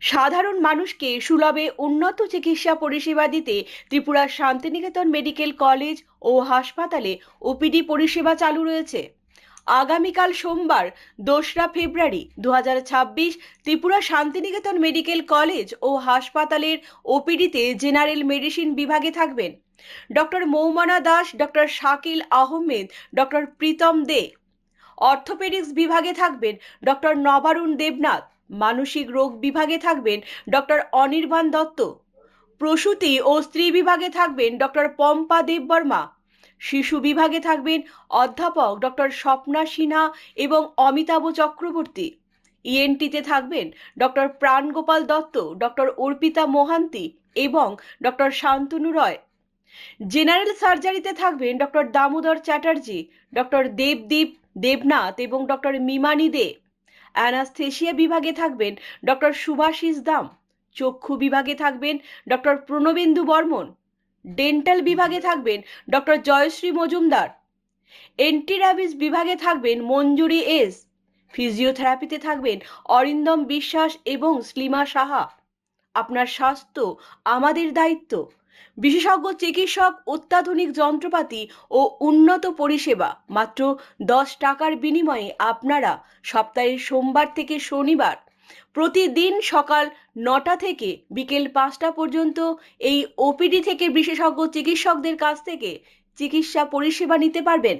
সাধারণ মানুষকে সুলভে উন্নত চিকিৎসা পরিষেবা দিতে ত্রিপুরার শান্তিনিকেতন মেডিকেল কলেজ ও হাসপাতালে ওপিডি পরিষেবা চালু রয়েছে। আগামীকাল সোমবার 2রা ফেব্রুয়ারি 2026 ত্রিপুরা শান্তিনিকেতন মেডিকেল কলেজ ও হাসপাতালের ওপিডিতে জেনারেল মেডিসিন বিভাগে থাকবেন doctor Moumana Das, doctor Shakil Ahmed, doctor Pritam De. Orthopaedics বিভাগে থাকবেন ডক্টর নবারুণ দেবনাথ। মানসিক রোগ বিভাগে থাকবেন ডক্টর অনির্বাণ দত্ত। প্রসূতি ও স্ত্রী বিভাগে থাকবেন ডক্টর পম্পা দেববর্মা। শিশু বিভাগে থাকবেন অধ্যাপক ডক্টর স্বপ্না সিনহা এবং অমিতাভ চক্রবর্তী। ইএনটিতে থাকবেন ডক্টর প্রাণগোপাল দত্ত, ডক্টর অর্পিতা মোহান্তি এবং ডক্টর শান্তনু রয়। জেনারেল সার্জারিতে থাকবেন ডক্টর দামোদর চ্যাটার্জি, ডক্টর দেবদীপ দেবনাথ এবং ডক্টর মিমানি দে। অ্যানাস্থেশিয়া বিভাগে থাকবেন ডক্টর সুভাষিস দাম। চক্ষু বিভাগে থাকবেন ডক্টর প্রণবেন্দু বর্মন। ডেন্টাল বিভাগে থাকবেন doctor Joyshree Majumdar. Anti rabies বিভাগে থাকবেন মঞ্জুরি এস। ফিজিওথেরাপিতে থাকবেন অরিন্দম বিশ্বাস এবং স্লিমা সাহা। আপনার স্বাস্থ্য আমাদের দায়িত্ব। বিশেষজ্ঞ চিকিৎসক, অত্যাধুনিক যন্ত্রপাতি ও উন্নত পরিষেবা মাত্র 10 টাকার বিনিময়ে আপনারা সপ্তাহের সোমবার থেকে শনিবার প্রতিদিন সকাল 9টা থেকে বিকেল 5টা পর্যন্ত এই ওপিডি থেকে বিশেষজ্ঞ চিকিৎসকদের কাছ থেকে চিকিৎসা পরিষেবা নিতে পারবেন।